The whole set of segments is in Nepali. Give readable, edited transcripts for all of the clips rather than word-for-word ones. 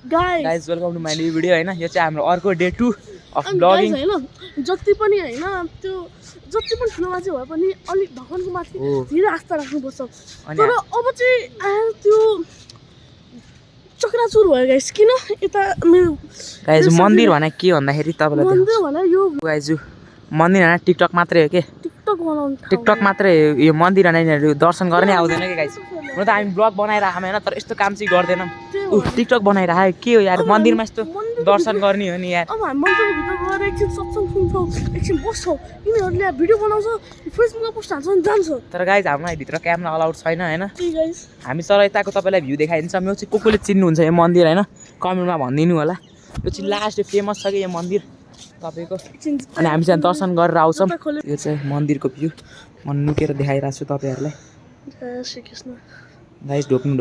guys welcome to my new video हैन यो चाहिँ हाम्रो अर्को डे 2 अफ ब्लगिङ हैन जति पनि हैन त्यो जति पनि ठुलो मान्छे भए पनि अलि भगवानको माथि धेरै आस्था राख्नुपर्छ तर अब चाहिँ त्यो चक्राचुर भयो गाइस किन यता मेरो गाइस मन्दिर भने के भन्दाखेरि तपाईलाई मन्दिर भने यो गाइस मन्दिर हैन टिकटक मात्रै हो के टिकटक मात्रै यो मन्दिर हैन दर्शन गर्ने आउँदैन के गाइस म त हामी ब्लग बनाइराखौँ हैन तर यस्तो काम चाहिँ गर्दैनौँ टिकटक बनाइराखे के हो यार मन्दिरमा यस्तो दर्शन गर्ने हो नि यार अब हामी मन्दिरको भित्र गएर एकछिन सत्सङ सुन्छौँ एकछिन बस्छौँ यिनीहरूले भिडियो बनाउँछ फेसबुकमा पोस्ट हाल्छ अनि जान्छ तर गाइस हाम्रो भित्र क्यामेरा अलाउड छैन हैन हामी सर यताको तपाईँलाई भ्यू देखाइदिन्छौँ यो चाहिँ को चिन्नुहुन्छ यो मन्दिर हैन कमेन्टमा भनिदिनु होला यो चाहिँ लास्ट फेमस छ कि यो मन्दिर तपाईँको अनि हामी चाहिँ दर्शन गरेर आउँछौँ यो चाहिँ मन्दिरको भ्यू म नुकेर देखाइरहेको छु तपाईँहरूलाई श्रीकृष्ण गाइस ढोक्नु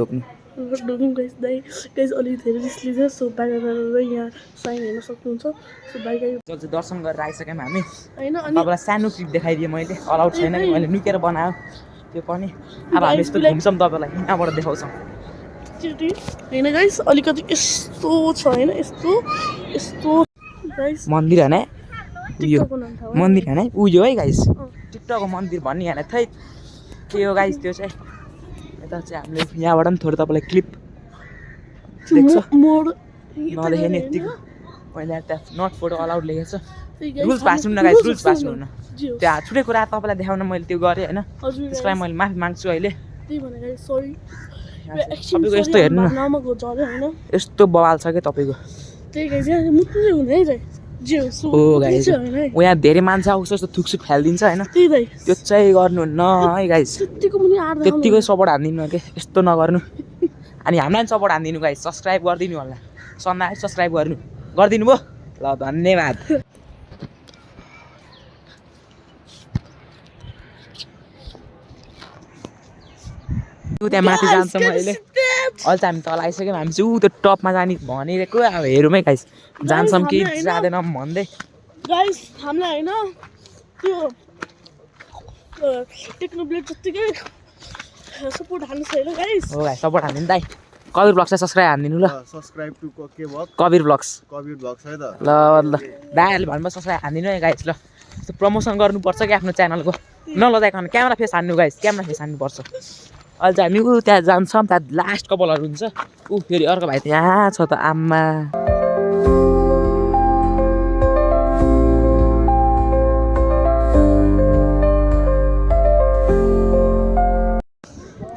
गाइस गाइस अलि धेरै रिस लिन्छ सो बाहिर यहाँ साइन हेर्न सक्नुहुन्छ सो बाहिर चाहिँ दर्शन गरेर आइसक्यौँ हामी हैन अनि तपाईँलाई सानो क्लिप देखाइदिएँ मैले अलाउड छैन कि मैले नुकेर बनायो त्यो पनि अब हामी यस्तो घुम्छौँ तपाईँलाई यहाँबाट देखाउँछौँ हैन गाइस अलिकति यस्तो छ हैन यस्तो गाइस मन्दिर हैन यो मन्दिर हैन उयो है गाइस टिकटकको मन्दिर भन्ने हैन थै के हो गाइस त्यो चाहिँ यता चाहिँ हामीले यहाँबाट पनि थोरै तपाईँलाई क्लिप देख्छ नदेखे नि यतिको मैले त्यहाँ नट फोटो अलाउड लेखेको छ रुल्स भाँच्नु न गाइस रुल्स भाँच्नु हुन त्यहाँ छुट्टै कुरा तपाईँलाई देखाउन मैले त्यो गरेँ होइन त्यसको लागि मैले माफी माग्छु अहिले तपाईँको यस्तो हेर्नु न यस्तो बवाल छ क्या तपाईँको ओ गाइस यहाँ धेरै मान्छे आउँछ जस्तो थुकसुक फालिदिन्छ होइन त्यो चाहिँ गर्नुहुन्न है गाइस त्यत्तिकै सपोर्ट हानिदिनु के यस्तो नगर्नु अनि हामीलाई पनि सपोर्ट हानिदिनु गाइस सब्सक्राइब गरिदिनु होला सन्ध्या सब्सक्राइब गरिदिनु भयो ल धन्यवाद त्यहाँ माथि जान्छ मैले अहिले चाहिँ हामी तल आइसक्यौँ हामी चाहिँ त्यो टपमा जाने भनिरहेको अब हेरौँ है गाइस जान्छौँ कि जाँदैनौँ भन्दै गाइस हामीलाई हैन त्यो टेक्नोब्लेड जतिकै सपोर्ट हान्नु छ हैन गाइस हो गाइस सपोर्ट हान्दिनु दाइ कबिर ब्लग्स चाहिँ सब्सक्राइब हान्दिनु ल सब्सक्राइब टु के ब्लग कबिर ब्लग्स है त ल दाइहरूले भन्नुभयो सब्सक्राइब हान्दिनु है गाइस ल त्यो प्रमोसन गर्नुपर्छ कि आफ्नो च्यानलको नलजाइकन क्यामेरा फेस हान्नु गाइस क्यामेरा फेस हान्नुपर्छ अहिले चाहिँ हामी ऊ त्यहाँ जान्छौँ त्यहाँ लास्ट कपालहरू हुन्छ ऊ फेरि अर्को भाइ त्यहाँ छ त आम्मा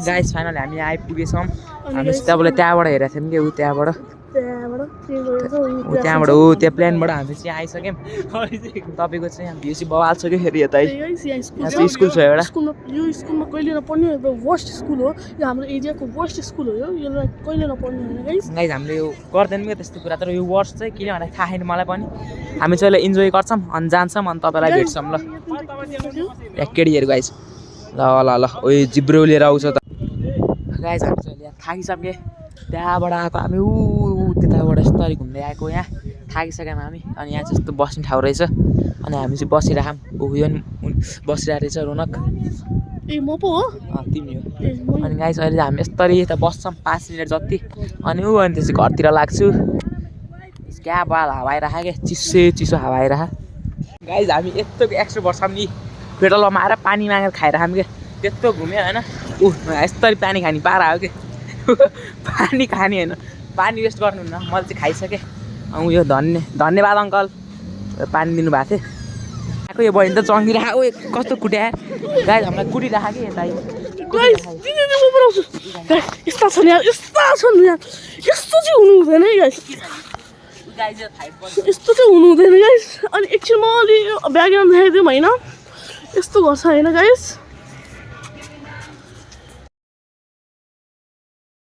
गाइस फाइनली हामी यहाँ आइपुगेछौँ हामी तपाईँलाई त्यहाँबाट हेरेको थियौँ कि ऊ त्यहाँबाट ऊ त्यो प्लेनबाट हामी चाहिँ आइसक्यौँ तपाईँको चाहिँ यहाँ भ्यू चाहिँ बवाल छ कि फेरि यतै यहाँ चाहिँ स्कुल छ एउटा यो स्कुलमा कहिले नपढ्ने वर्स्ट स्कुल हो यो हाम्रो एरियाको वर्स्ट स्कुल हो यो कहिले नपढ्ने होइन गाइस हामीले यो गर्दैनौँ क्या त्यस्तो कुरा तर यो वर्स्ट चाहिँ किन भने थाहा छैन मलाई पनि हामी चाहिँ यसलाई इन्जोय गर्छौँ अनि जान्छौँ अनि तपाईँलाई भेट्छौँ ल केटीहरू गाइस ल ओ जिब्रो लिएर आउँछ त गाइस हामी चाहिँ यहाँ थाकिसक्यो त्यहाँबाट आएको हामी ऊ त्यताबाट यस्तरी घुम्दै आएको यहाँ थाकिसक्यौँ हामी अनि यहाँ चाहिँ यस्तो बस्ने ठाउँ रहेछ अनि हामी चाहिँ बसिरहेको उयो बसिरहेको रहेछ रोनक म पो हो तिमी हो अनि गाइस अहिले चाहिँ हामी यस्तरी यता बस्छौँ 5 मिनट जति अनि ऊ अनि त्यसपछि घरतिर लाग्छु क्या बाल हावा आइरहेको क्या चिसो हावा आइरह गाइस हामी यत्रोको एक्स्ट्रोभर्ट छौँ नि पेट्रोलमा आएर पानी मागेर खाइरहौँ क्या त्यत्रो घुम्यो होइन यस्तरी पानी खाने पारा हो कि पानी खाने होइन पानी वेस्ट गर्नुहुन्न मैले चाहिँ खाइसकेँ उयो धन्यवाद अङ्कल पानी दिनुभएको थियो आएको यो बहिनी त चङ्गिरहेको कस्तो कुट्या गाई हामीलाई कुटिरहेको कि यता यस्तो चाहिँ हुनु हुँदैन है गाइस यस्तो चाहिँ हुनु हुँदैन गाइस अनि एकछिन म अलि ब्याकग्राउन्ड देखाइदिउँ होइन यस्तो गर्छ होइन गाइस